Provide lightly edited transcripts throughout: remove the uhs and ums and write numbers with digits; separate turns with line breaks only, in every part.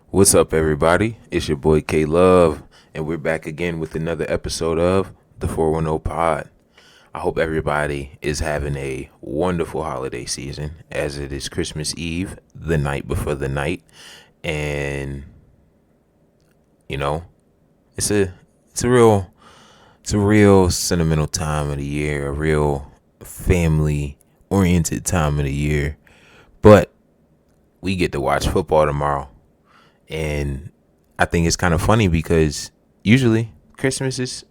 What's up, everybody? It's your boy K Love, and we're back again with another episode of the 410 Pod. I hope everybody is having a wonderful holiday season, as it is Christmas Eve, the night before the night, and it's a real sentimental time of the year, a real family oriented time of the year. But we get to watch football tomorrow. And I think it's kind of funny because usually Christmas is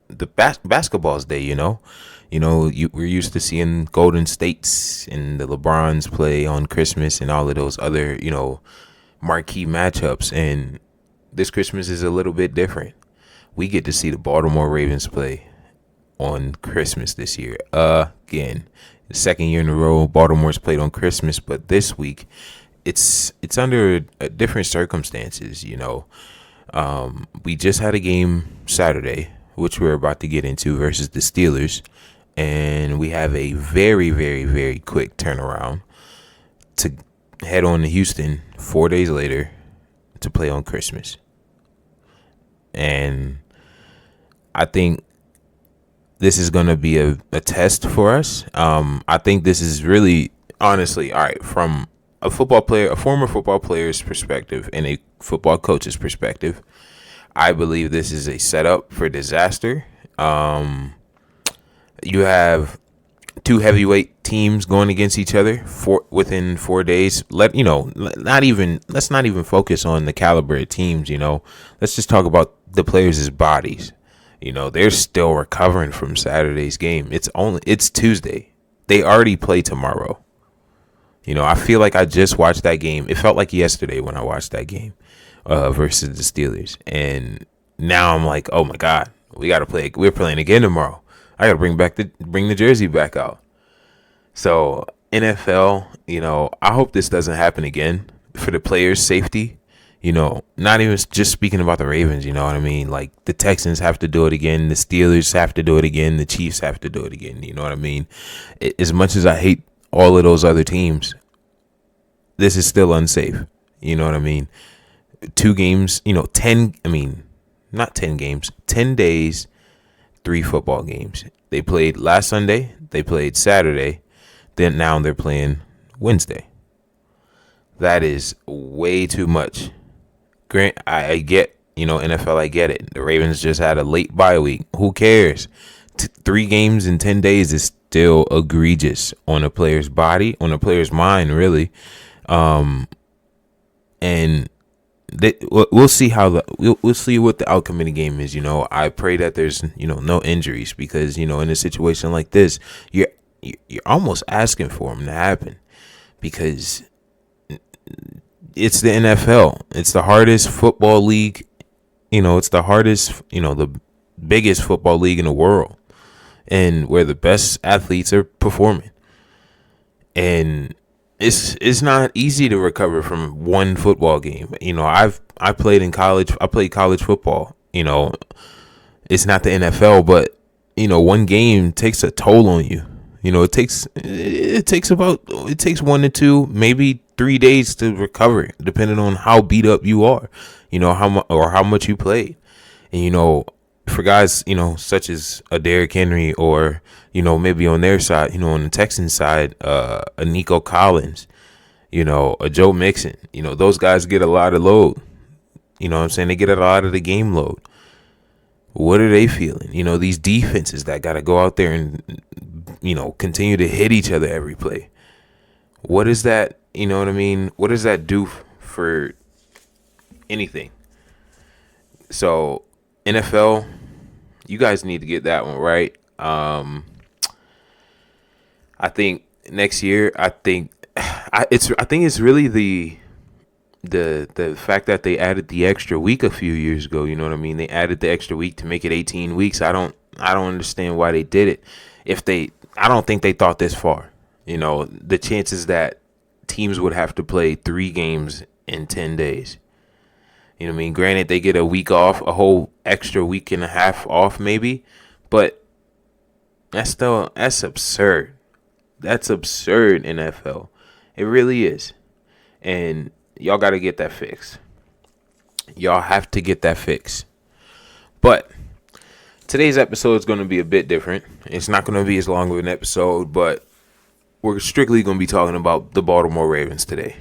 the basketball's day, we're used to seeing Golden States and the LeBrons play on Christmas and all of those other, marquee matchups. And this Christmas is a little bit different. We get to see the Baltimore Ravens play on Christmas this year. Again, the second year in a row, Baltimore's played on Christmas, but this week, it's under different circumstances, We just had a game Saturday, which we're about to get into, versus the Steelers, and we have a very, very, very quick turnaround to head on to Houston 4 days later to play on Christmas. And I think this is going to be a test for us. I think this is really, honestly, all right, from a former football player's perspective and a football coach's perspective, I believe this is a setup for disaster. You have two heavyweight teams going against each other within 4 days. Let's not even focus on the caliber of teams. Let's just talk about the players' bodies. They're still recovering from Saturday's game. It's Tuesday. They already play tomorrow. I feel like I just watched that game. It felt like yesterday when I watched that game versus the Steelers. And now I'm like, oh my God, we got to play. We're playing again tomorrow. I got to bring the jersey back out. So NFL, I hope this doesn't happen again for the players' safety. Not even just speaking about the Ravens, you know what I mean? Like, the Texans have to do it again. The Steelers have to do it again. The Chiefs have to do it again. You know what I mean? As much as I hate all of those other teams, this is still unsafe. You know what I mean? 2 games, 10 days, 3 football games. They played last Sunday. They played Saturday. Then now they're playing Wednesday. That is way too much. Grant, I get, NFL, I get it. The Ravens just had a late bye week. Who cares? 3 games in 10 days is still egregious on a player's body, on a player's mind, really. And we'll see we'll see what the outcome of the game is. I pray that there's no injuries, because in a situation like this, you're almost asking for them to happen, because it's the NFL. It's the hardest football league. It's the hardest, the biggest football league in the world, and where the best athletes are performing. And it's not easy to recover from one football game. I played in college. I played college football. It's not the NFL, but one game takes a toll on you. It takes 1 to 2, maybe 3 days to recover, depending on how beat up you are, how much you played. And for guys, such as a Derrick Henry or, maybe on their side, on the Texans side, a Nico Collins, a Joe Mixon, those guys get a lot of load. You know what I'm saying? They get a lot of the game load. What are they feeling? These defenses that got to go out there and, continue to hit each other every play. What is that? You know what I mean? What does that do for anything? So, NFL, you guys need to get that one right. I think next year, I think it's really the fact that they added the extra week a few years ago. You know what I mean? They added the extra week to make it 18 weeks. I don't understand why they did it. I don't think they thought this far. The chances that teams would have to play 3 games in 10 days. You know what I mean? Granted, they get a week off, a whole extra week and a half off maybe, but that's absurd. That's absurd, NFL. It really is. And y'all got to get that fixed. Y'all have to get that fixed. But today's episode is going to be a bit different. It's not going to be as long of an episode, but we're strictly going to be talking about the Baltimore Ravens today.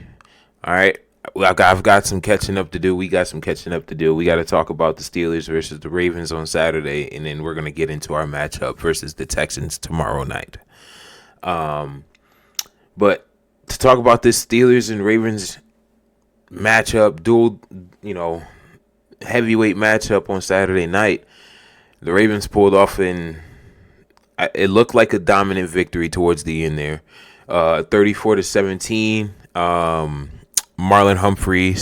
All right? I've got some catching up to do. We got some catching up to do. We got to talk about the Steelers versus the Ravens on Saturday, and then we're going to get into our matchup versus the Texans tomorrow night. But to talk about this Steelers and Ravens matchup, dual, heavyweight matchup on Saturday night, the Ravens pulled off it looked like a dominant victory towards the end there. 34-17. Marlon Humphrey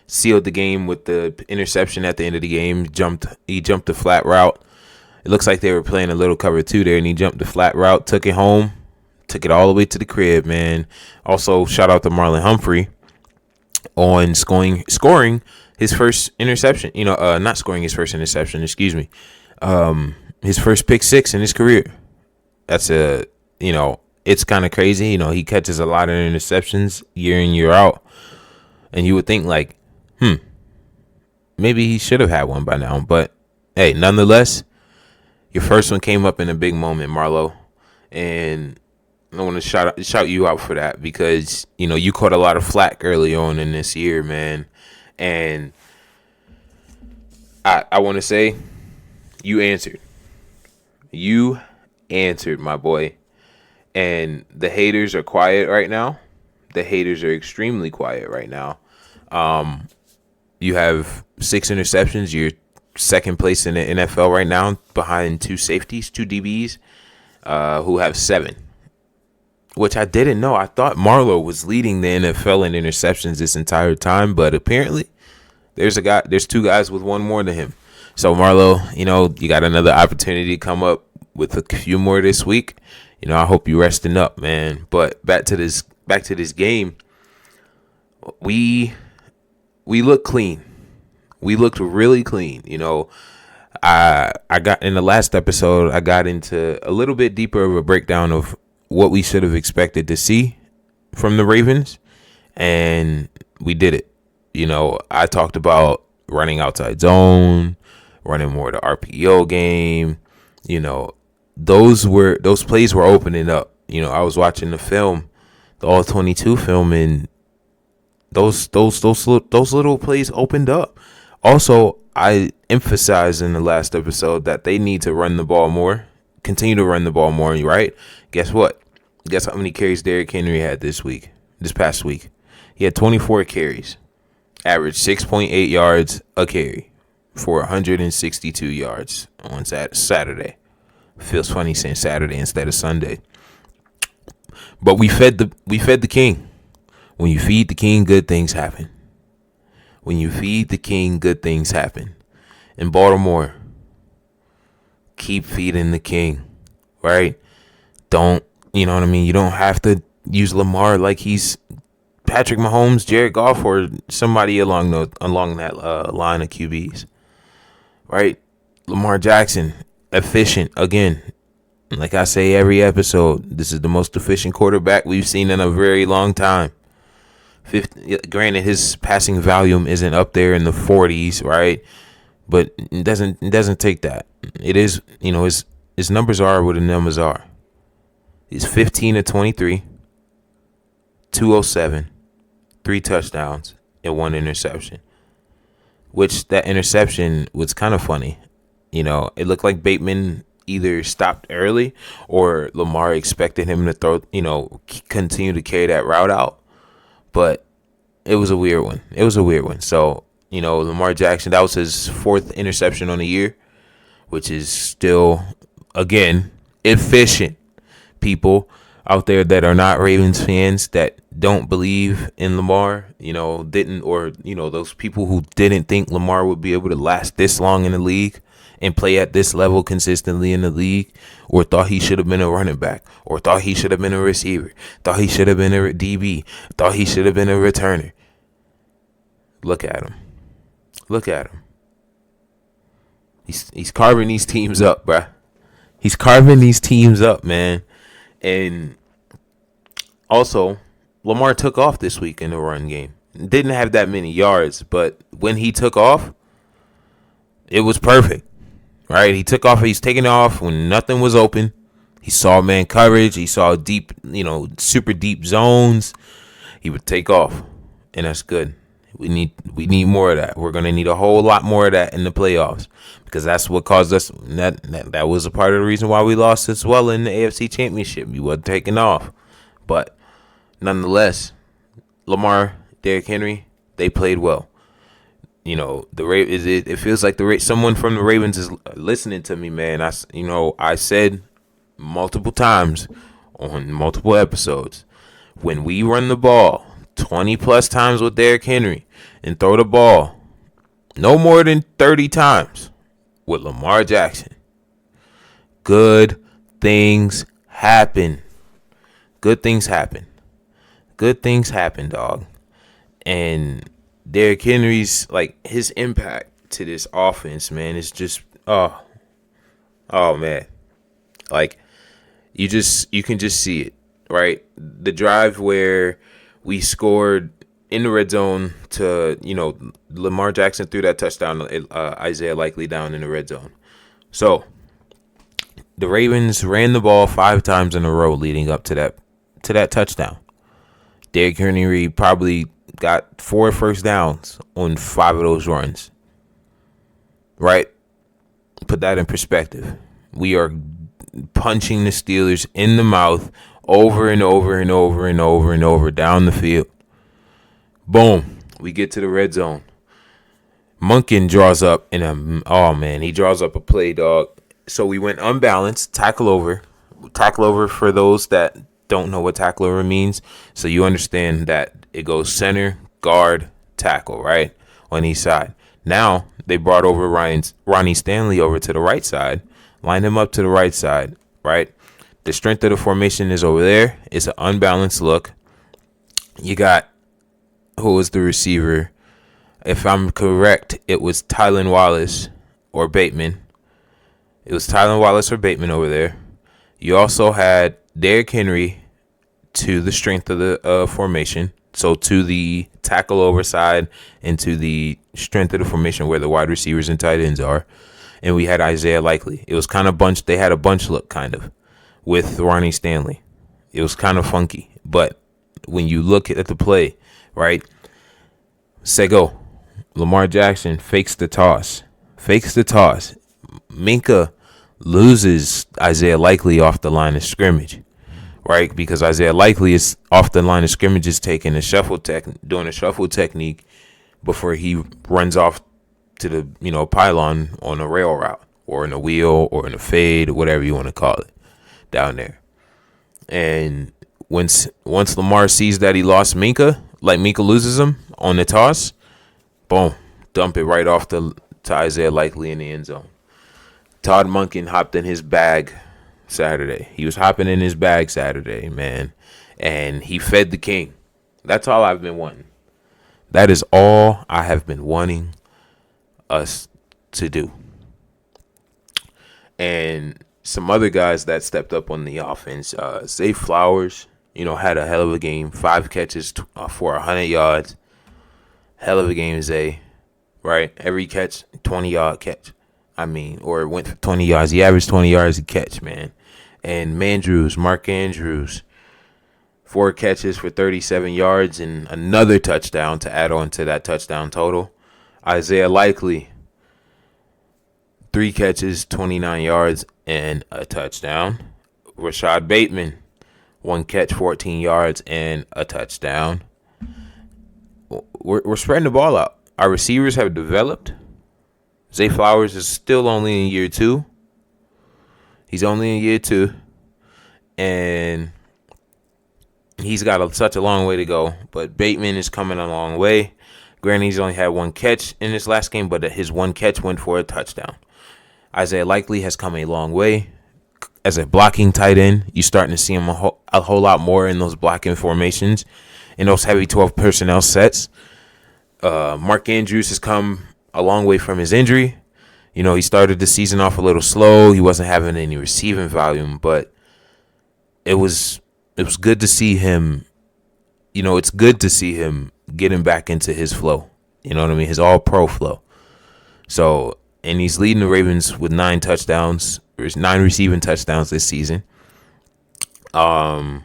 sealed the game with the interception at the end of the game. He jumped the flat route. It looks like they were playing a little cover 2 there, and he jumped the flat route, took it home, took it all the way to the crib, man. Also, shout out to Marlon Humphrey on scoring his first interception. Not scoring his first interception, excuse me. His first pick 6 in his career. That's it's kind of crazy. He catches a lot of interceptions year in, year out. And you would think like, maybe he should have had one by now. But, hey, nonetheless, your first one came up in a big moment, Marlo. And I want to shout you out for that because, you caught a lot of flack early on in this year, man. And I want to say you answered. You answered, my boy. And the haters are quiet right now. The haters are extremely quiet right now. You have 6 interceptions. You're second place in the NFL right now behind 2 safeties, 2 DBs, who have 7. Which I didn't know. I thought Marlo was leading the NFL in interceptions this entire time, but apparently there's 2 guys with 1 more than him. So Marlo, you got another opportunity to come up with a few more this week. I hope you're resting up, man. But back to this game. We look clean. We looked really clean. I got in the last episode, I got into a little bit deeper of a breakdown of what we should have expected to see from the Ravens, and we did it. I talked about running outside zone, running more the RPO game. Those plays were opening up. I was watching the film, the All 22 film, and those little plays opened up. Also, I emphasized in the last episode that they need to run the ball more, continue to run the ball more. Right? Guess what? Guess how many carries Derrick Henry had this past week? He had 24 carries, averaged 6.8 yards a carry for 162 yards on Saturday. Feels funny saying Saturday instead of Sunday. But we fed the king. When you feed the king, good things happen. When you feed the king, good things happen. In Baltimore, keep feeding the king, right? Don't, you know what I mean? You don't have to use Lamar like he's Patrick Mahomes, Jared Goff, or somebody along that line of QBs, right? Lamar Jackson, efficient again. Like I say every episode, this is the most efficient quarterback we've seen in a very long time. Granted, his passing volume isn't up there in the 40s, right? But it doesn't take that. It is, his numbers are what the numbers are. He's 15 to 23, 207, 3 touchdowns, and 1 interception. Which that interception was kind of funny. It looked like Bateman either stopped early or Lamar expected him to throw, continue to carry that route out. But it was a weird one. So, Lamar Jackson, that was his 4th interception on the year, which is still, again, efficient. People out there that are not Ravens fans that don't believe in Lamar, those people who didn't think Lamar would be able to last this long in the league and play at this level consistently in the league, or thought he should have been a running back, or thought he should have been a receiver, thought he should have been a DB, thought he should have been a returner. Look at him. He's carving these teams up, bruh. He's carving these teams up, man. And also, Lamar took off this week in the run game. Didn't have that many yards, but when he took off, it was perfect. Right? He took off. He's taking off when nothing was open. He saw man coverage. He saw deep, super deep zones. He would take off, and that's good. We need more of that. We're gonna need a whole lot more of that in the playoffs, because that's what caused us. That was a part of the reason why we lost as well in the AFC Championship. We wasn't taking off, but nonetheless, Lamar, Derrick Henry, they played well. It feels like someone from the Ravens is listening to me, man. I said multiple times on multiple episodes, when we run the ball 20 plus times with Derrick Henry and throw the ball no more than 30 times with Lamar Jackson, good things happen. Good things happen, dog. And Derrick Henry's, his impact to this offense, man, is just, oh man. You can just see it, right? The drive where we scored in the red zone to, Lamar Jackson threw that touchdown, Isaiah Likely down in the red zone. So the Ravens ran the ball 5 times in a row leading up to that touchdown. Derrick Henry probably got 4 first downs on 5 of those runs. Right? Put that in perspective. We are punching the Steelers in the mouth over and over and over and over and over down the field. Boom. We get to the red zone. Monken draws up he draws up a play, dog. So we went unbalanced, tackle over. Tackle over, for those that don't know what tackle over means, so you understand that it goes center, guard, tackle, right, on each side. Now they brought over Ronnie Stanley over to the right side, lined him up to the right side, right? The strength of the formation is over there. It's an unbalanced look. You got, who was the receiver? If I'm correct, it was Tylan Wallace or Bateman. It was Tylan Wallace or Bateman over there. You also had Derrick Henry to the strength of the formation, so to the tackle over side and to the strength of the formation where the wide receivers and tight ends are. And we had Isaiah Likely. It was kind of bunch. They had a bunch look kind of with Ronnie Stanley. It was kind of funky, but when you look at the play, right? Say go. Lamar Jackson fakes the toss. Minka loses Isaiah Likely off the line of scrimmage, right? Because Isaiah Likely is off the line of scrimmage, is taking a doing a shuffle technique before he runs off to the pylon on a rail route or in a wheel or in a fade, whatever you want to call it, down there. And once Lamar sees that he lost Minka, like Minka loses him on the toss, boom, dump it right off to Isaiah Likely in the end zone. Todd Monken hopped in his bag Saturday. He was hopping in his bag Saturday, man. And he fed the king. That's all I've been wanting. That is all I have been wanting us to do. And some other guys that stepped up on the offense. Zay Flowers, had a hell of a game. 5 catches for 100 yards. Hell of a game, Zay. right? Every catch, 20-yard catch. Or it went for 20 yards. He averaged 20 yards a catch, man. And Mark Andrews, 4 catches for 37 yards and another touchdown to add on to that touchdown total. Isaiah Likely, 3 catches, 29 yards, and a touchdown. Rashad Bateman, 1 catch, 14 yards, and a touchdown. We're spreading the ball out. Our receivers have developed. Zay Flowers is still only in year 2. He's only in year 2. And he's got such a long way to go. But Bateman is coming a long way. Granted, he's only had 1 catch in this last game, but his 1 catch went for a touchdown. Isaiah Likely has come a long way. As a blocking tight end, you're starting to see him a whole lot more in those blocking formations, in those heavy 12 personnel sets. Mark Andrews has come a long way from his injury. He started the season off a little slow. He wasn't having any receiving volume, but it was good to see him. It's good to see him getting back into his flow. You know what I mean? His all-pro flow. So, and he's leading the Ravens with 9 touchdowns. There's 9 receiving touchdowns this season. And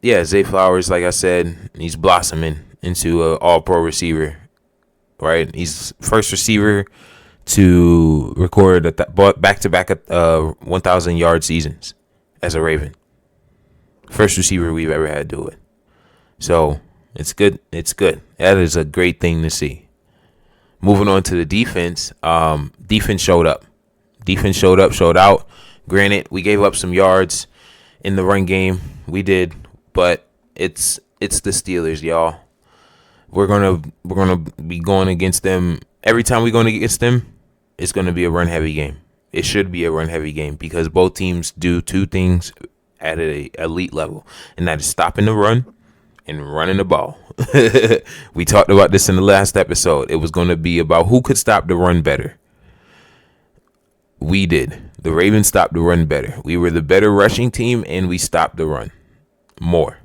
yeah, Zay Flowers, like I said, he's blossoming into an all-pro receiver. Right? He's first receiver to record back-to-back 1,000-yard seasons as a Raven. First receiver we've ever had do it. So, it's good. It's good. That is a great thing to see. Moving on to the defense. Defense showed up. Defense showed out. Granted, we gave up some yards in the run game. We did, but it's the Steelers, y'all. We're gonna be going against them. Every time we're going against them, it's gonna be a run heavy game. It should be a run heavy game because both teams do 2 things at an elite level, and that is stopping the run and running the ball. We talked about this in the last episode. It was going to be about who could stop the run better. We did. The Ravens stopped the run better. We were the better rushing team, and we stopped the run more.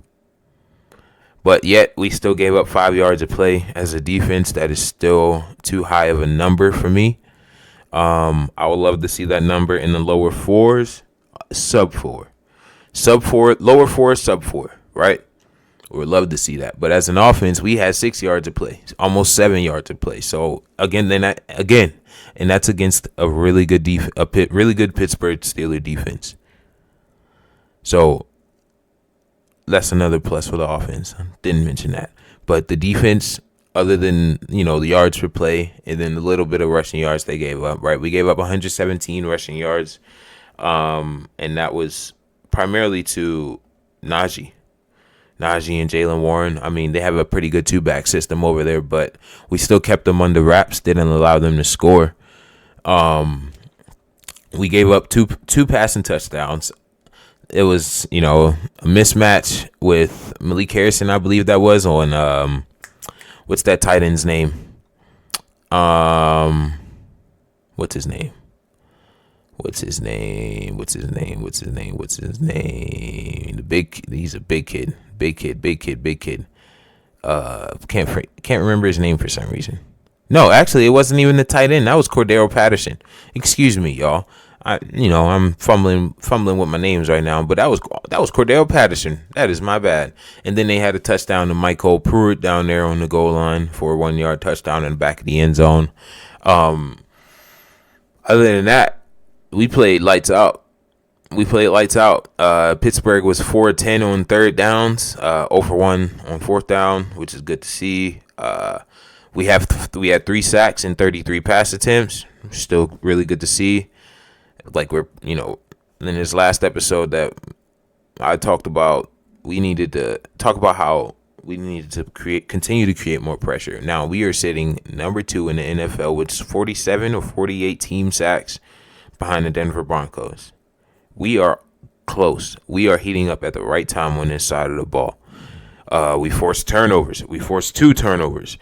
But yet, we still gave up 5 yards of play as a defense. That is still too high of a number for me. I would love to see that number in the lower 4s, sub 4. Sub 4, lower 4, sub 4, right? We would love to see that. But as an offense, we had 6 yards of play, almost 7 yards of play. So, and that's against a really good really good Pittsburgh Steelers defense. So, that's another plus for the offense. Didn't mention that. But the defense, other than, the yards per play and then the little bit of rushing yards they gave up, right? We gave up 117 rushing yards. And that was primarily to Najee and Jaylen Warren. They have a pretty good 2-back system over there, but we still kept them under wraps, didn't allow them to score. We gave up two passing touchdowns. It was, a mismatch with Malik Harrison, I believe that was, on, what's that tight end's name? What's his name? He's a big kid. Can't remember his name for some reason. No, actually, it wasn't even the tight end. That was Cordero Patterson. Excuse me, y'all. I'm fumbling with my names right now, but that was Cordero Patterson. That is my bad. And then they had a touchdown to Michael Pruitt down there on the goal line for a 1-yard touchdown in the back of the end zone. Other than that, we played lights out. Pittsburgh was 4-10 on third downs, 0 for 1 on fourth down, which is good to see. We had 3 sacks and 33 pass attempts. Still really good to see. Like we're, in this last episode that I talked about, we needed to talk about how we needed to continue to create more pressure. Now we are sitting number 2 in the NFL with 47 or 48 team sacks behind the Denver Broncos. We are close. We are heating up at the right time on this side of the ball. We forced turnovers. We forced 2 turnovers.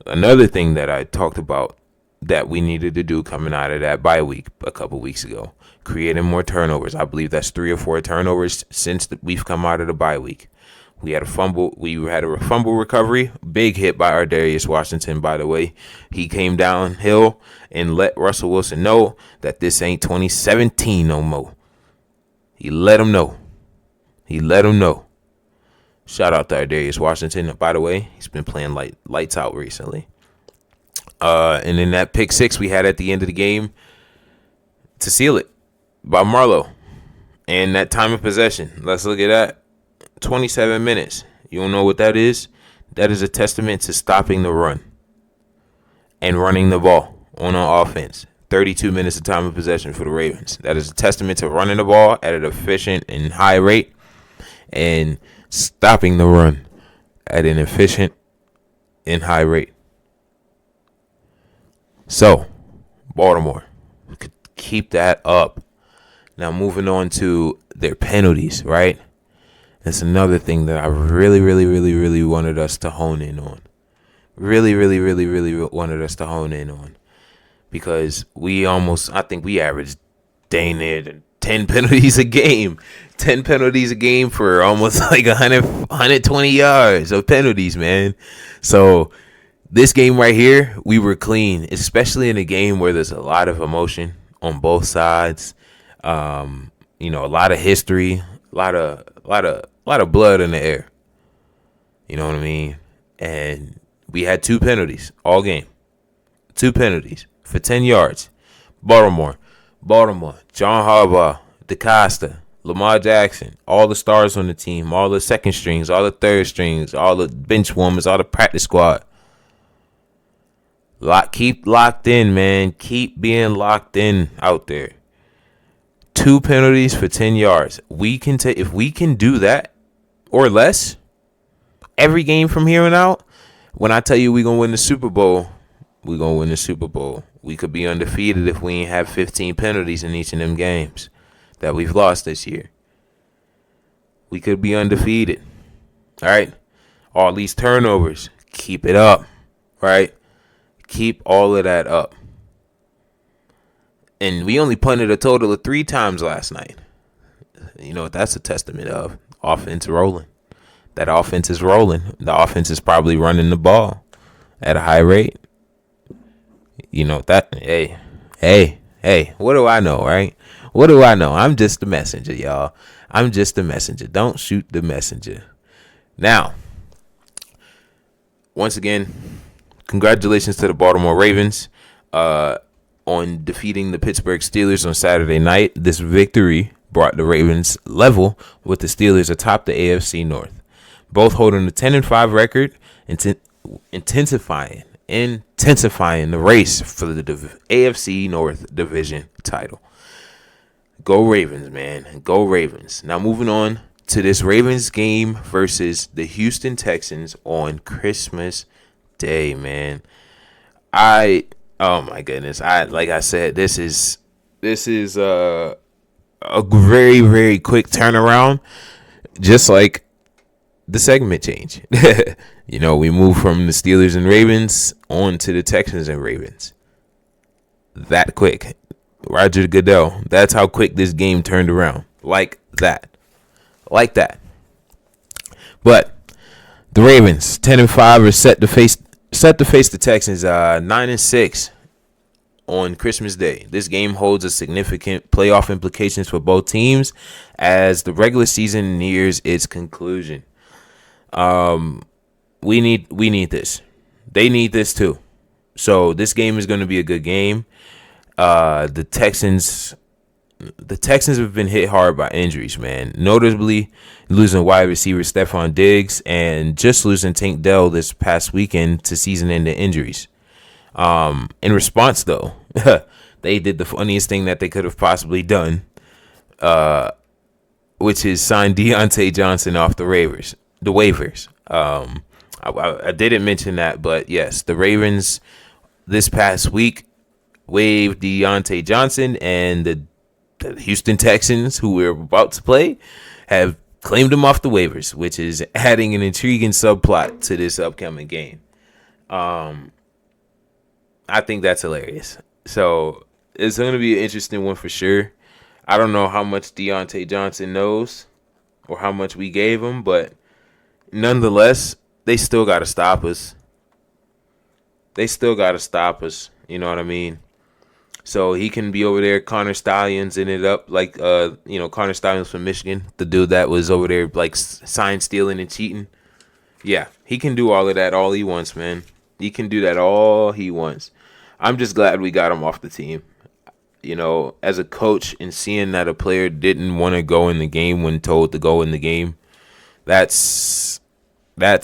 Another thing that I talked about that we needed to do coming out of that bye week a couple weeks ago, creating more turnovers. I believe that's 3 or 4 turnovers since we've come out of the bye week. We had a fumble. We had a fumble recovery. Big hit by our Darius Washington, by the way. He came downhill and let Russell Wilson know that this ain't 2017 no more. He let him know. Shout out to our Darius Washington. By the way, he's been playing lights out recently. And then that pick six we had at the end of the game to seal it by Marlo. And that time of possession. Let's look at that. 27 minutes. You don't know what that is? That is a testament to stopping the run and running the ball on offense. 32 minutes of time of possession for the Ravens. That is a testament to running the ball at an efficient and high rate and stopping the run at an efficient and high rate. So, Baltimore could keep that up. Now, moving on to their penalties, right? That's another thing that I really wanted us to hone in on. Really wanted us to hone in on. Because I think we averaged dang near 10 penalties a game. 10 penalties a game for almost like 120 yards of penalties, man. So, this game right here, we were clean, especially in a game where there's a lot of emotion on both sides. A lot of history, a lot of blood in the air. You know what I mean? And we had 2 penalties all game. 2 penalties for 10 yards. Baltimore, John Harbaugh, DeCosta, Lamar Jackson, all the stars on the team, all the second strings, all the third strings, all the bench warmers, all the practice squad. Keep locked in, man. Keep being locked in out there. 2 penalties for 10 yards. If we can do that or less every game from here on out, when I tell you we're going to win the Super Bowl, we're going to win the Super Bowl. We could be undefeated if we ain't have 15 penalties in each of them games that we've lost this year. We could be undefeated. All right? All these turnovers, keep it up. Right? Keep all of that up. And we only punted a total of 3 times last night. You know what that's a testament of? Offense rolling. That offense is rolling. The offense is probably running the ball at a high rate. You know that. Hey. What do I know, right? What do I know? I'm just the messenger, y'all. I'm just the messenger. Don't shoot the messenger. Now, once again, congratulations to the Baltimore Ravens on defeating the Pittsburgh Steelers on Saturday night. This victory brought the Ravens level with the Steelers atop the AFC North, both holding a 10-5 record, intensifying the race for the AFC North division title. Go Ravens, man. Go Ravens. Now moving on to this Ravens game versus the Houston Texans on Christmas Day, man. Oh my goodness. Like I said, this is a very, very quick turnaround, just like the segment change. We move from the Steelers and Ravens on to the Texans and Ravens. That quick. Roger Goodell. That's how quick this game turned around. Like that. But the Ravens, 10-5, are set to face the Texans 9-6 on Christmas Day. This game holds a significant playoff implications for both teams as the regular season nears its conclusion. We need this. They need this too. So this game is going to be a good game. The Texans have been hit hard by injuries, man. Notably losing wide receiver Stephon Diggs and just losing Tank Dell this past weekend to season-ending injuries. In response, though, they did the funniest thing that they could have possibly done, which is sign Diontae Johnson off the waivers. I didn't mention that, but yes, the Ravens this past week waived Diontae Johnson, and the Houston Texans, who we're about to play, have claimed him off the waivers, which is adding an intriguing subplot to this upcoming game. I think that's hilarious. So it's going to be an interesting one for sure. I don't know how much Diontae Johnson knows or how much we gave him, but nonetheless, they still got to stop us. They still got to stop us. You know what I mean? So he can be over there, Connor Stallions in it up like, Connor Stallions from Michigan, the dude that was over there like sign stealing and cheating. Yeah, he can do all of that all he wants, man. He can do that all he wants. I'm just glad we got him off the team. As a coach and seeing that a player didn't want to go in the game when told to go in the game, that's not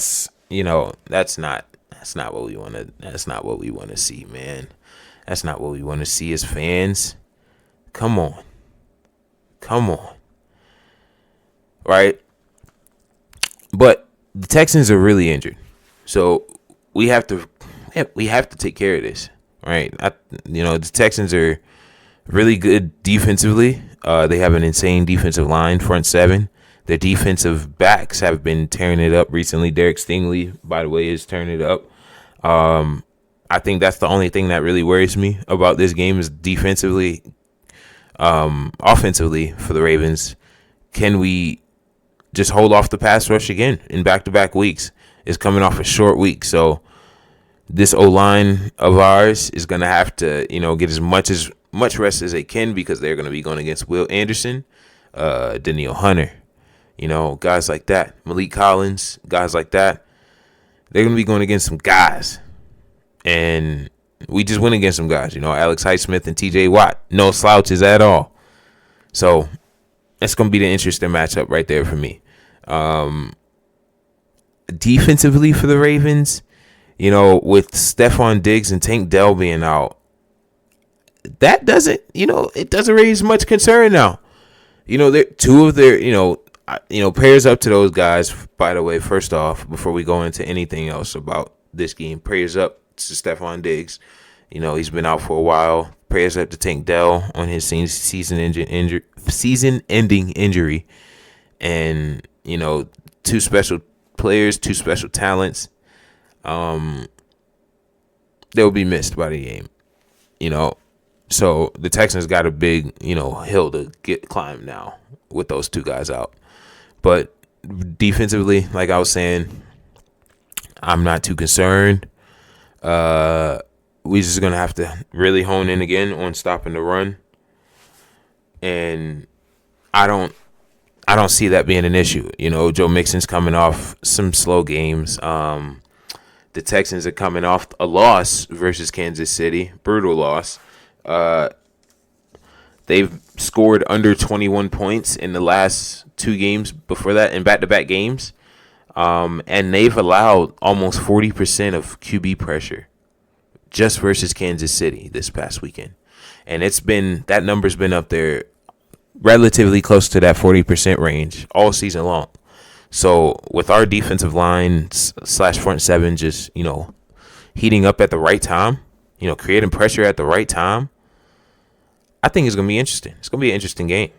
what we want to. That's not what we want to see, man. That's not what we want to see as fans. Come on. Right? But the Texans are really injured. So we have to take care of this, right? The Texans are really good defensively. They have an insane defensive line, front seven. Their defensive backs have been tearing it up recently. Derek Stingley, by the way, is turning it up. I think that's the only thing that really worries me about this game is defensively. Offensively for the Ravens, can we just hold off the pass rush again in back-to-back weeks? It's coming off a short week, so this O-line of ours is going to have to, get as much rest as they can because they're going to be going against Will Anderson, Danielle Hunter, guys like that, Malik Collins, guys like that. They're going to be going against some guys. And we just went against some guys, Alex Highsmith and TJ Watt. No slouches at all. So that's going to be the interesting matchup right there for me. Defensively for the Ravens, with Stephon Diggs and Tank Dell being out, that doesn't, it doesn't raise much concern now. Two of their, prayers up to those guys, by the way, first off, before we go into anything else about this game. Prayers up to Stephon Diggs. He's been out for a while. Prayers up to Tank Dell on his season-ending injury. And, two special players, two special talents. They'll be missed by the game. So the Texans got a big, hill to climb now with those two guys out. But defensively, like I was saying, I'm not too concerned. We're just going to have to really hone in again on stopping the run. And I don't see that being an issue. Joe Mixon's coming off some slow games. The Texans are coming off a loss versus Kansas City. Brutal loss. They've scored under 21 points in the last two games before that in back-to-back games. And they've allowed almost 40% of QB pressure just versus Kansas City this past weekend. And that number's been up there relatively close to that 40% range all season long. So with our defensive line / front seven just, heating up at the right time, creating pressure at the right time, I think it's going to be interesting. It's going to be an interesting game.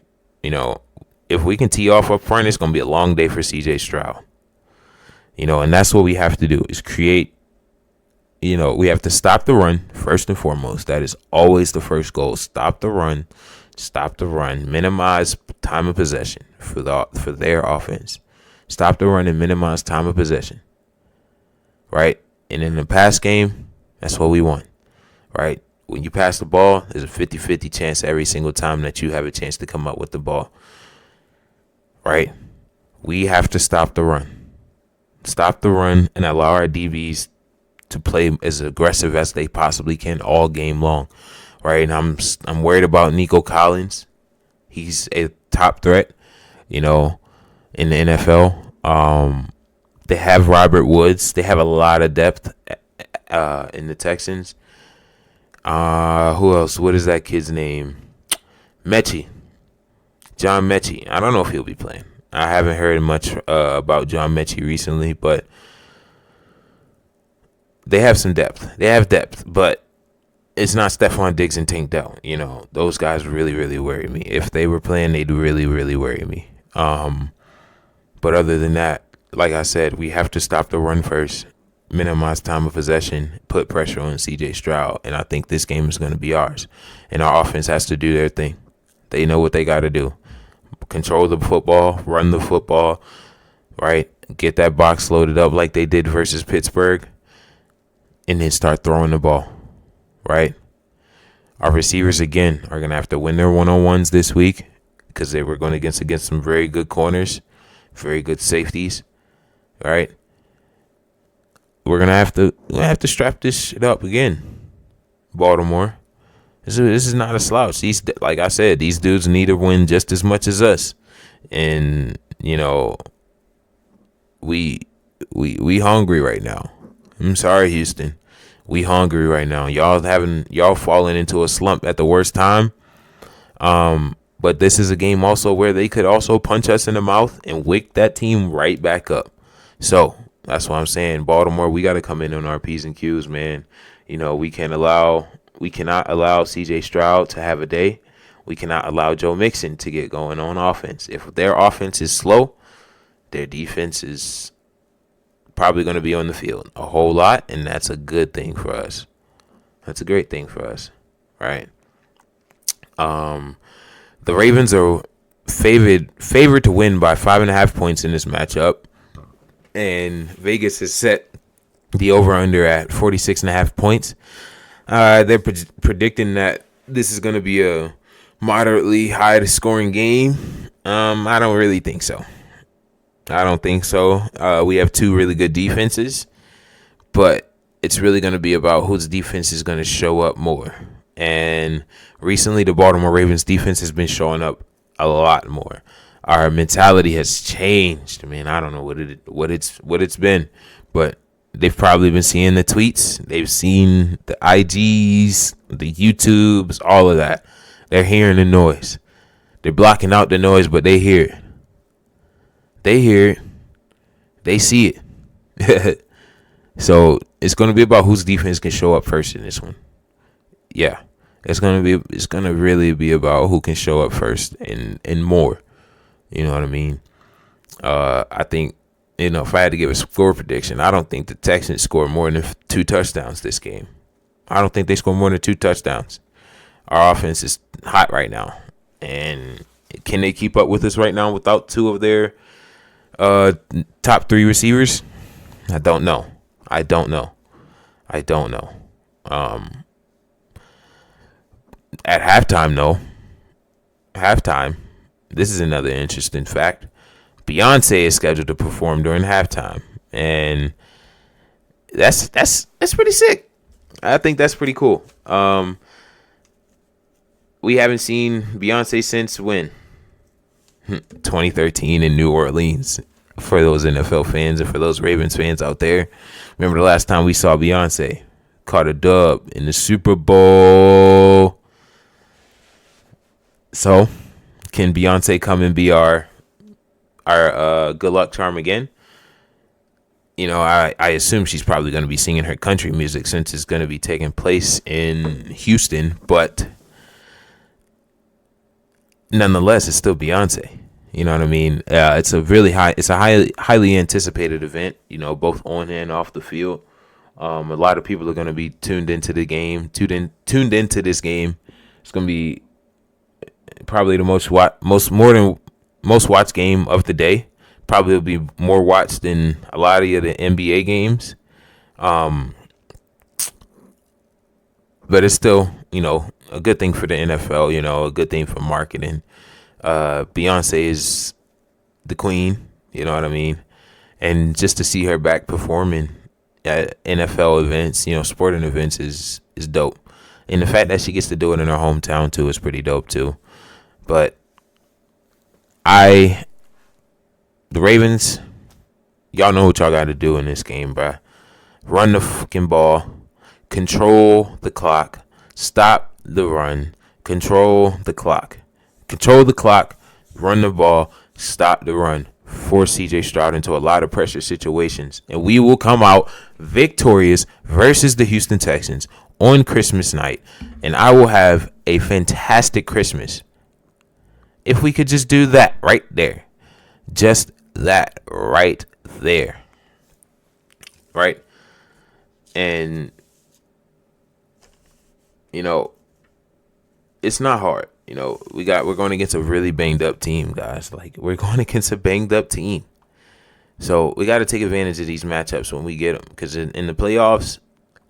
If we can tee off up front, it's going to be a long day for CJ Stroud. And that's what we have to do is create, we have to stop the run first and foremost. That is always the first goal. Stop the run, minimize time of possession for their offense. Stop the run and minimize time of possession. Right? And in the pass game, that's what we want. Right? When you pass the ball, there's a 50-50 chance every single time that you have a chance to come up with the ball. Right? We have to stop the run. Stop the run and allow our DBs to play as aggressive as they possibly can all game long. Right? And I'm worried about Nico Collins. He's a top threat, in the NFL. They have Robert Woods. They have a lot of depth in the Texans. Who else? What is that kid's name? Mechie. John Mechie. I don't know if he'll be playing. I haven't heard much about John Mechie recently, but they have some depth. They have depth, but it's not Stephon Diggs and Tank Dell. Those guys really, really worry me. If they were playing, they'd really, really worry me. But other than that, like I said, we have to stop the run first, minimize time of possession, put pressure on CJ Stroud, and I think this game is going to be ours. And our offense has to do their thing. They know what they got to do. Control the football, run the football, right? get that box loaded up like they did versus Pittsburgh, and then start throwing the ball, right? Our receivers, again, are going to have to win their one-on-ones this week because they were going against some very good corners, very good safeties, right? We're going to have to strap this shit up again, Baltimore. This is not a slouch. Like I said, these dudes need to win just as much as us. And, we hungry right now. I'm sorry, Houston. We hungry right now. Y'all falling into a slump at the worst time. But this is a game also where they could also punch us in the mouth and wake that team right back up. So that's what I'm saying. Baltimore, we got to come in on our P's and Q's, man. We cannot allow CJ Stroud to have a day. We cannot allow Joe Mixon to get going on offense. If their offense is slow, their defense is probably going to be on the field a whole lot, and that's a good thing for us. That's a great thing for us, right? The Ravens are favored to win by 5.5 points in this matchup, and Vegas has set the over/under at 46.5 points. They're predicting that this is going to be a moderately high-scoring game. I don't really think so. I don't think so. We have two really good defenses, but it's really going to be about whose defense is going to show up more. And recently, the Baltimore Ravens defense has been showing up a lot more. Our mentality has changed, man. I don't know what it's been, but they've probably been seeing the tweets. They've seen the IGs, the YouTubes, all of that. They're hearing the noise. They're blocking out the noise, but they hear it. They hear it. They see it. So it's going to be about whose defense can show up first in this one. Yeah, it's going to really be about who can show up first and more. You know what I mean? I think, if I had to give a score prediction, I don't think the Texans score more than 2 touchdowns this game. I don't think they score more than 2 touchdowns. Our offense is hot right now. And can they keep up with us right now without 2 of their top 3 receivers? I don't know. At halftime, though. This is another interesting fact. Beyoncé is scheduled to perform during halftime, and that's pretty sick. I think that's pretty cool. We haven't seen Beyoncé since when? 2013 in New Orleans. For those NFL fans and for those Ravens fans out there, remember the last time we saw Beyoncé? Caught a dub in the Super Bowl. So, can Beyoncé come and be our good luck charm again? I assume she's probably going to be singing her country music since it's going to be taking place in Houston, but nonetheless, it's still Beyonce. You know what I mean? It's a highly anticipated event, both on and off the field. A lot of people are going to be tuned into this game. It's going to be probably the most watched game of the day. Probably will be more watched than a lot of the NBA games. But it's still, a good thing for the NFL, a good thing for marketing. Beyonce is the queen, you know what I mean? And just to see her back performing at NFL events, sporting events is dope. And the fact that she gets to do it in her hometown too is pretty dope too. But the Ravens, y'all know what y'all got to do in this game, bruh. Run the fucking ball, control the clock, stop the run, control the clock. Control the clock, run the ball, stop the run, force CJ Stroud into a lot of pressure situations, and we will come out victorious versus the Houston Texans on Christmas night, and I will have a fantastic Christmas. If we could just do that right there. Just that right there. Right? And, it's not hard. We're going against a really banged up team, guys. Like, we're going against a banged up team. So we got to take advantage of these matchups when we get them, because in the playoffs,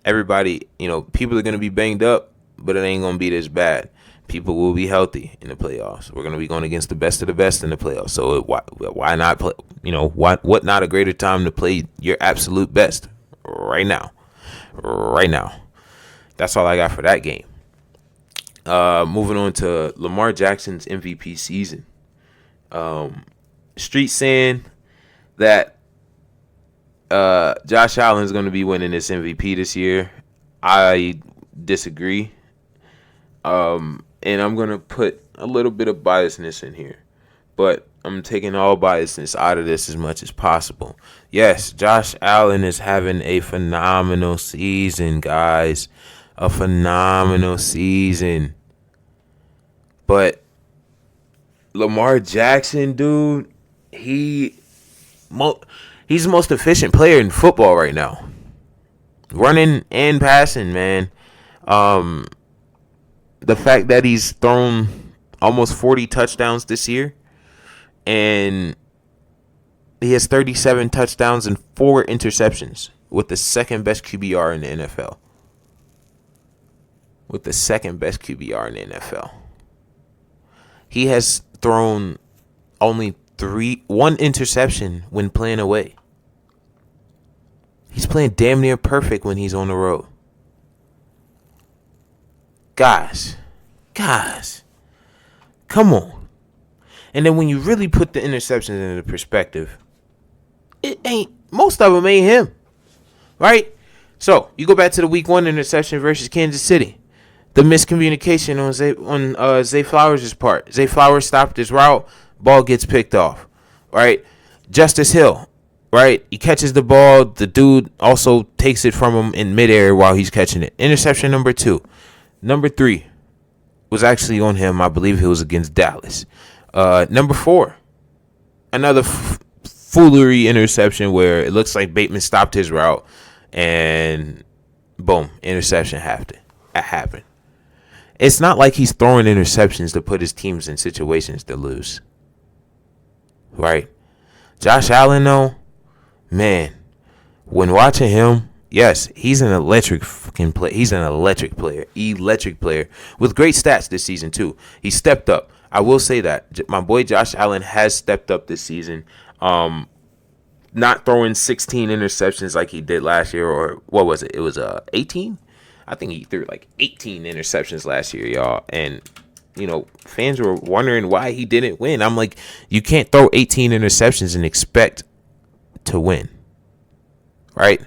everybody, people are going to be banged up, but it ain't going to be this bad. People will be healthy in the playoffs. We're going to be going against the best of the best in the playoffs. So why not play? What not a greater time to play your absolute best right now? Right now. That's all I got for that game. Moving on to Lamar Jackson's MVP season. Street saying that Josh Allen is going to be winning this MVP this year. I disagree. And I'm going to put a little bit of biasness in here. But I'm taking all biasness out of this as much as possible. Yes, Josh Allen is having a phenomenal season, guys. A phenomenal season. But Lamar Jackson, dude, he's the most efficient player in football right now. Running and passing, man. The fact that he's thrown almost 40 touchdowns this year, and he has 37 touchdowns and 4 interceptions with the second best QBR in the NFL. With the second best QBR in the NFL. He has thrown only one interception when playing away. He's playing damn near perfect when he's on the road. Guys, come on. And then when you really put the interceptions into perspective, most of them ain't him, right? So you go back to the week 1 interception versus Kansas City. The miscommunication on Zay Flowers' part. Zay Flowers stopped his route, ball gets picked off, right? Justice Hill, right? He catches the ball, the dude also takes it from him in midair while he's catching it. Interception number 2. Number 3 was actually on him. I believe it was against Dallas. Number 4, another foolery interception where it looks like Bateman stopped his route and boom, interception happened. It's not like he's throwing interceptions to put his teams in situations to lose. Right? Josh Allen, though, man, when watching him, yes, he's an electric fucking player. He's an electric player with great stats this season too. He stepped up. I will say that my boy Josh Allen has stepped up this season. Not throwing 16 interceptions like he did last year, or what was it? It was 18. I think he threw like 18 interceptions last year, y'all. And fans were wondering why he didn't win. I'm like, you can't throw 18 interceptions and expect to win, right?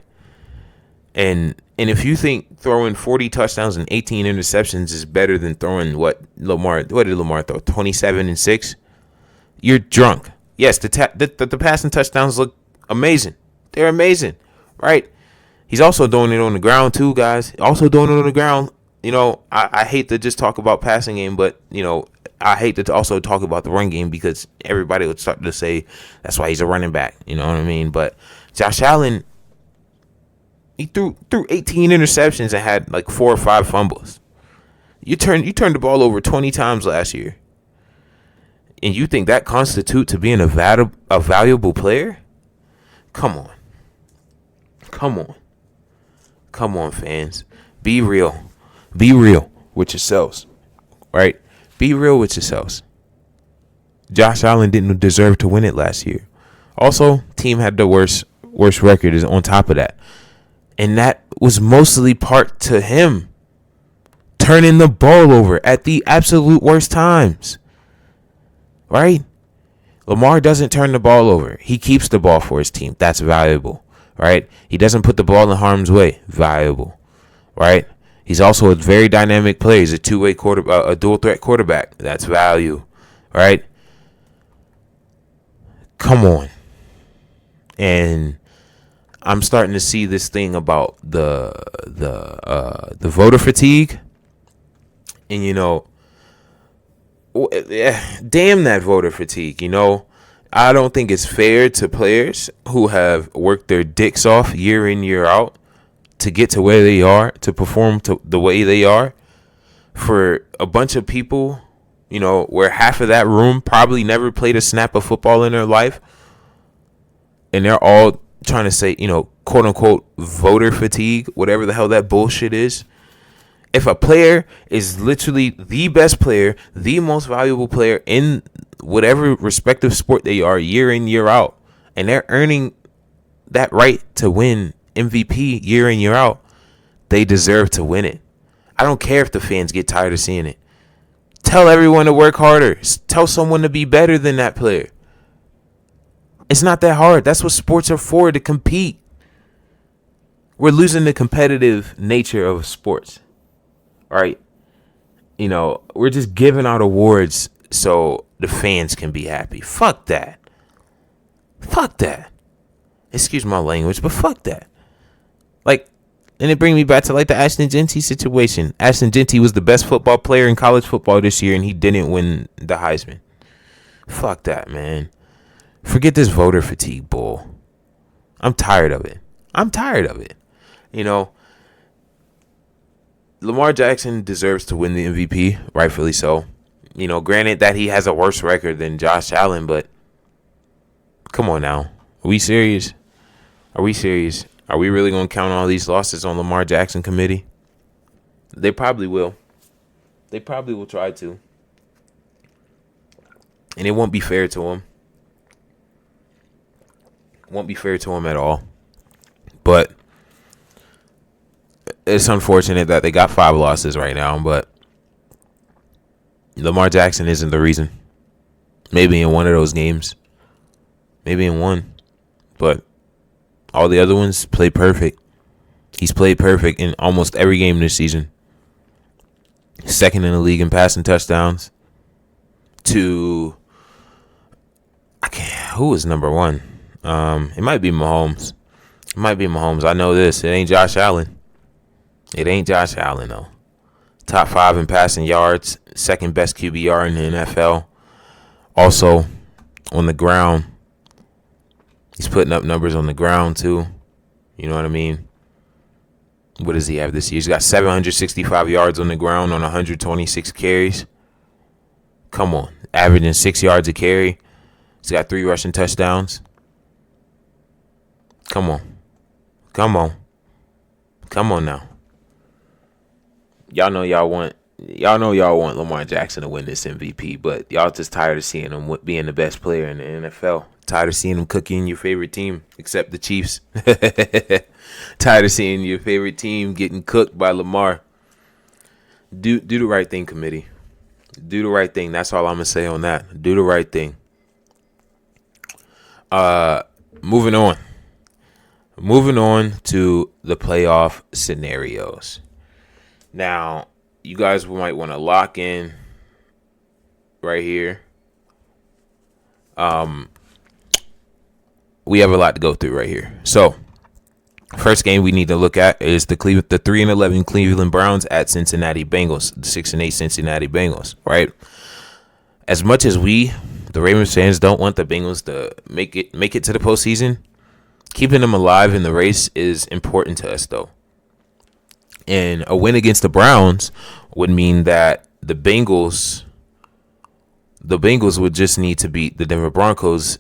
And if you think throwing 40 touchdowns and 18 interceptions is better than throwing what did Lamar throw? 27 and 6? You're drunk. Yes, the passing touchdowns look amazing. They're amazing, right? He's also doing it on the ground too, guys. Also doing it on the ground. I hate to just talk about passing game, but I hate to also talk about the run game, because everybody would start to say that's why he's a running back. You know what I mean? But Josh Allen, he threw 18 interceptions and had like 4 or 5 fumbles. You turned the ball over 20 times last year, and you think that constitutes to being a valuable player? Come on, fans. Be real. Be real with yourselves, right? Be real with yourselves. Josh Allen didn't deserve to win it last year. Also, team had the worst record is on top of that. And that was mostly part to him turning the ball over at the absolute worst times, right? Lamar doesn't turn the ball over. He keeps the ball for his team. That's valuable, right? He doesn't put the ball in harm's way. Valuable, right? He's also a very dynamic player. He's a two-way quarterback, a dual threat quarterback. That's value, right? Come on. And I'm starting to see this thing about the voter fatigue, and damn that voter fatigue. I don't think it's fair to players who have worked their dicks off year in, year out to get to where they are, to perform to the way they are, for a bunch of people, where half of that room probably never played a snap of football in their life, and they're all trying to say, quote unquote, voter fatigue, whatever the hell that bullshit is. If a player is literally the best player, the most valuable player in whatever respective sport they are, year in, year out, and they're earning that right to win MVP year in, year out, they deserve to win it. I don't care if the fans get tired of seeing it. Tell everyone to work harder. Tell someone to be better than that player. It's not that hard. That's what sports are for, to compete. We're losing the competitive nature of sports. All right? We're just giving out awards so the fans can be happy. Fuck that. Fuck that. Excuse my language, but fuck that. And it brings me back to the Ashton Genty situation. Ashton Genty was the best football player in college football this year, and he didn't win the Heisman. Fuck that, man. Forget this voter fatigue bull. I'm tired of it. Lamar Jackson deserves to win the MVP, rightfully so. Granted that he has a worse record than Josh Allen, but come on now. Are we serious? Are we really going to count all these losses on Lamar Jackson committee? They probably will. They probably will try to. And it won't be fair to him. Won't be fair to him at all. But it's unfortunate that they got 5 losses right now. But Lamar Jackson isn't the reason. Maybe in one of those games. Maybe in one. But all the other ones played perfect. He's played perfect in almost every game this season. Second in the league in passing touchdowns. Who is number 1? It might be Mahomes. I know this. It ain't Josh Allen. Though. Top 5 in passing yards. Second best QBR in the NFL. Also, on the ground. He's putting up numbers on the ground, too. You know what I mean? What does he have this year? He's got 765 yards on the ground on 126 carries. Come on. Averaging 6 yards a carry. He's got 3 rushing touchdowns. Come on now. Y'all know y'all want Lamar Jackson to win this MVP, but y'all just tired of seeing him being the best player in the NFL. Tired of seeing him cooking your favorite team, except the Chiefs. Tired of seeing your favorite team getting cooked by Lamar. Do the right thing, committee. Do the right thing. That's all I'm gonna say on that. Do the right thing. Moving on to the playoff scenarios. Now, you guys might want to lock in right here. We have a lot to go through right here. So, first game we need to look at is the 3-11 Cleveland Browns at Cincinnati Bengals, the 6-8 Cincinnati Bengals, right? As much as the Ravens fans, don't want the Bengals to make it to the postseason, keeping them alive in the race is important to us, though. And a win against the Browns would mean that the Bengals would just need to beat the Denver Broncos,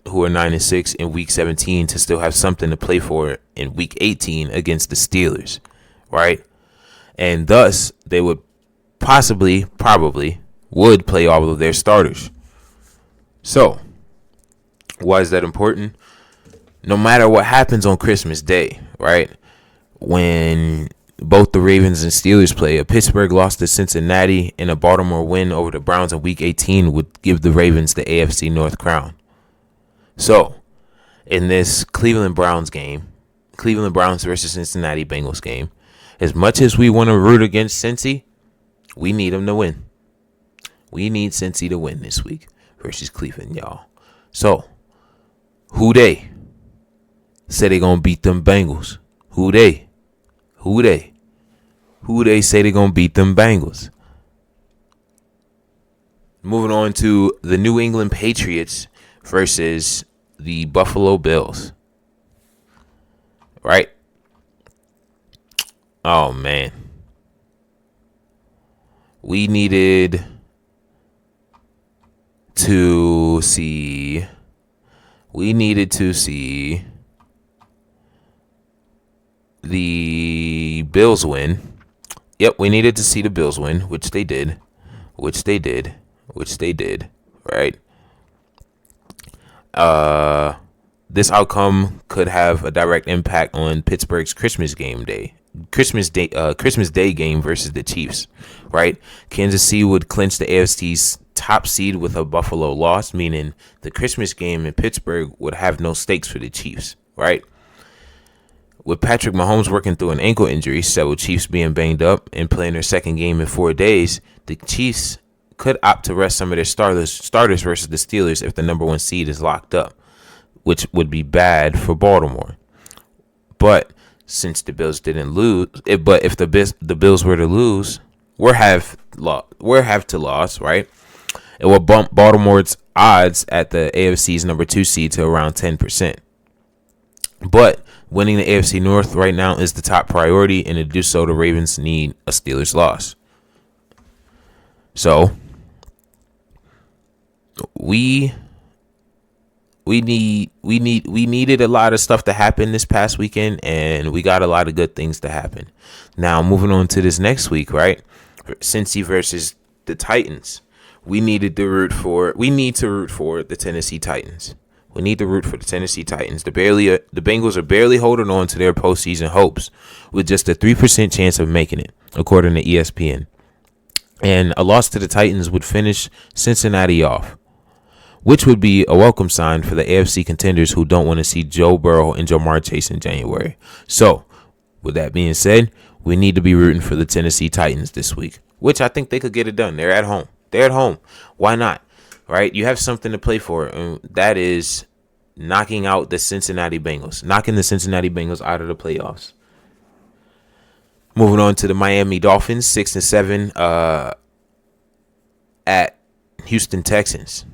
who are 9-6 in Week 17, to still have something to play for in Week 18 against the Steelers, right? And thus, they would probably would play all of their starters. So, why is that important? No matter what happens on Christmas Day, right? When both the Ravens and Steelers play, a Pittsburgh loss to Cincinnati and a Baltimore win over the Browns in Week 18 would give the Ravens the AFC North crown. So, in this Cleveland Browns versus Cincinnati Bengals game, as much as we want to root against Cincy, we need them to win. We need Cincy to win this week versus Cleveland, y'all. So, who they say they gonna beat them Bengals? Who they say they gonna beat them Bengals? Moving on to the New England Patriots versus the Buffalo Bills. Right? Oh, man. We needed to see We needed to see the Bills win. Yep, we needed to see the Bills win, which they did. Right? This outcome could have a direct impact on Pittsburgh's Christmas Day game versus the Chiefs, right? Kansas City would clinch the AFC's top seed with a Buffalo loss, meaning the Christmas game in Pittsburgh would have no stakes for the Chiefs, right? With Patrick Mahomes working through an ankle injury, several Chiefs being banged up and playing their second game in 4 days, the Chiefs could opt to rest some of their starters versus the Steelers if the number 1 seed is locked up, which would be bad for Baltimore. But since the Bills didn't lose, if the Bills were to lose, we're have to loss, right? It will bump Baltimore's odds at the AFC's number 2 seed to around 10%. But winning the AFC North right now is the top priority, and to do so, the Ravens need a Steelers loss. So we needed a lot of stuff to happen this past weekend, and we got a lot of good things to happen. Now, moving on to this next week, right? Cincy versus the Titans. We need to root for the Tennessee Titans. We need to root for the Tennessee Titans. The Bengals are barely holding on to their postseason hopes with just a 3% chance of making it, according to ESPN. And a loss to the Titans would finish Cincinnati off, which would be a welcome sign for the AFC contenders who don't want to see Joe Burrow and Jamar Chase in January. So, with that being said, we need to be rooting for the Tennessee Titans this week, which I think they could get it done. They're at home. Why not? Right? You have something to play for, and that is knocking out the Cincinnati Bengals, knocking the Cincinnati Bengals out of the playoffs. Moving on to the Miami Dolphins, 6-7 at Houston Texans.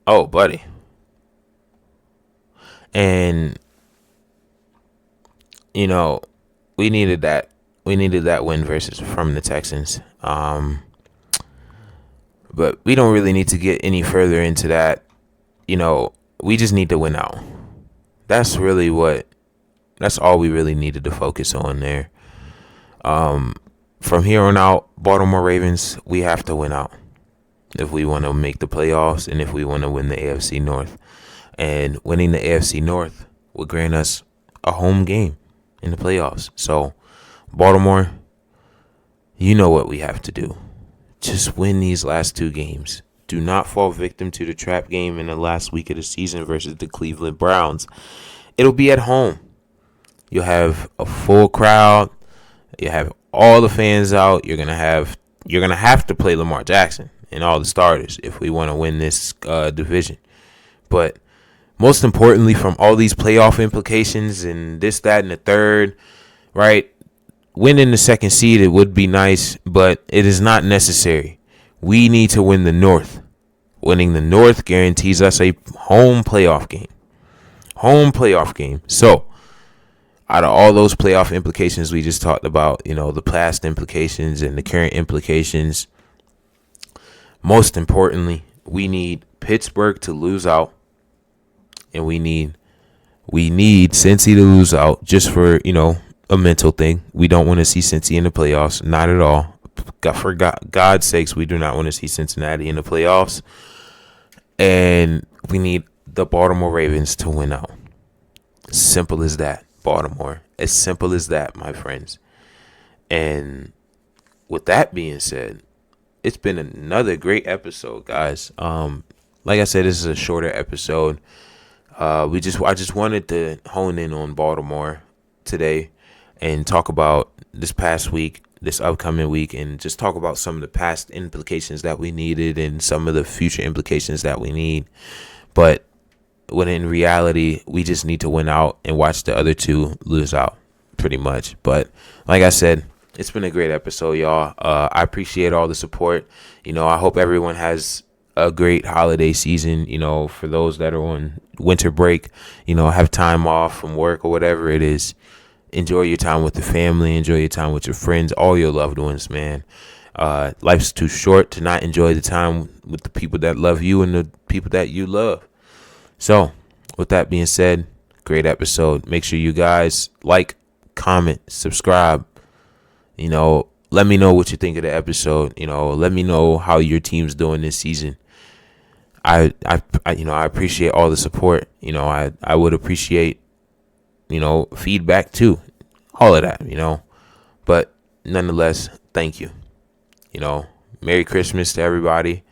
Oh, buddy. And, we needed that. We needed that win from the Texans. But we don't really need to get any further into that. We just need to win out. That's all we really needed to focus on there. From here on out, Baltimore Ravens, we have to win out if we want to make the playoffs and if we want to win the AFC North. And winning the AFC North will grant us a home game in the playoffs. So, Baltimore, you know what we have to do. Just win these last 2 games. Do not fall victim to the trap game in the last week of the season versus the Cleveland Browns. It'll be at home. You'll have a full crowd. You have all the fans out. You're gonna have to play Lamar Jackson and all the starters if we want to win this division. But most importantly, from all these playoff implications and this, that, and the third, right? Winning the 2nd seed, it would be nice, but it is not necessary. We need to win the North. Winning the North guarantees us a home playoff game. So, out of all those playoff implications we just talked about, the past implications and the current implications, most importantly, we need Pittsburgh to lose out, and we need Cincy to lose out just for, a mental thing. We don't want to see Cincy in the playoffs. Not at all. For God's sakes, we do not want to see Cincinnati in the playoffs. And we need the Baltimore Ravens to win out. Simple as that, Baltimore. As simple as that, my friends. And with that being said, it's been another great episode, guys. Like I said, this is a shorter episode. I just wanted to hone in on Baltimore today and talk about this past week, this upcoming week, and just talk about some of the past implications that we needed and some of the future implications that we need. But when in reality, we just need to win out and watch the other 2 lose out, pretty much. But like I said, it's been a great episode, y'all. I appreciate all the support. I hope everyone has a great holiday season. For those that are on winter break, have time off from work or whatever it is. Enjoy your time with the family. Enjoy your time with your friends, all your loved ones, man. Life's too short to not enjoy the time with the people that love you and the people that you love. So, with that being said, great episode. Make sure you guys like, comment, subscribe. Let me know what you think of the episode. Let me know how your team's doing this season. I appreciate all the support. I would appreciate, feedback too. All of that, But nonetheless, thank you. Merry Christmas to everybody.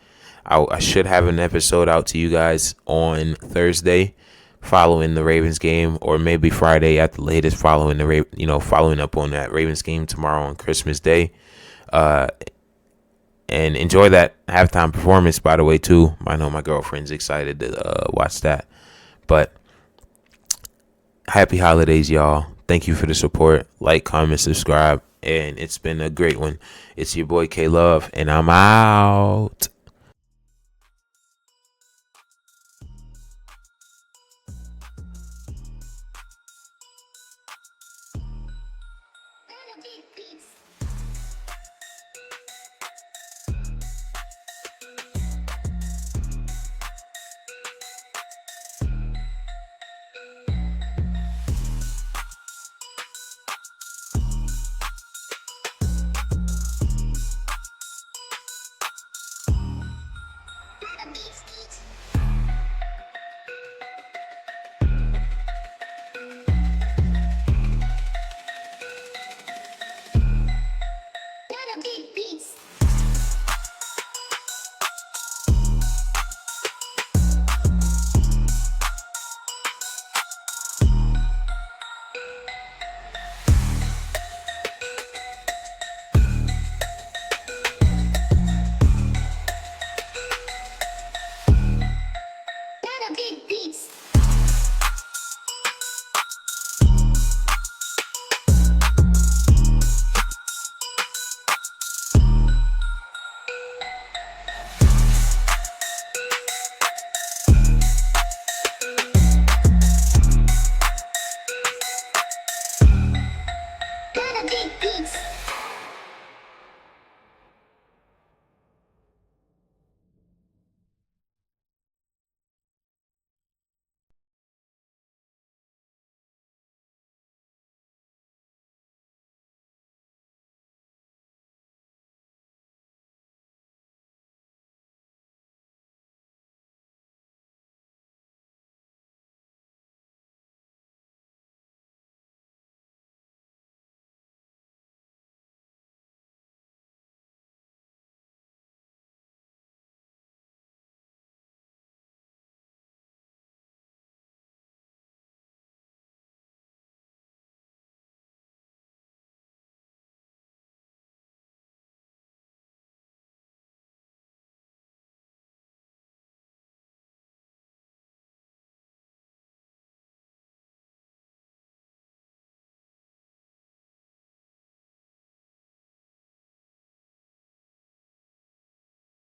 I should have an episode out to you guys on Thursday following the Ravens game, or maybe Friday at the latest following up on that Ravens game tomorrow on Christmas Day. And enjoy that halftime performance, by the way, too. I know my girlfriend's excited to watch that. But happy holidays, y'all. Thank you for the support. Like, comment, subscribe. And it's been a great one. It's your boy K Love, and I'm out.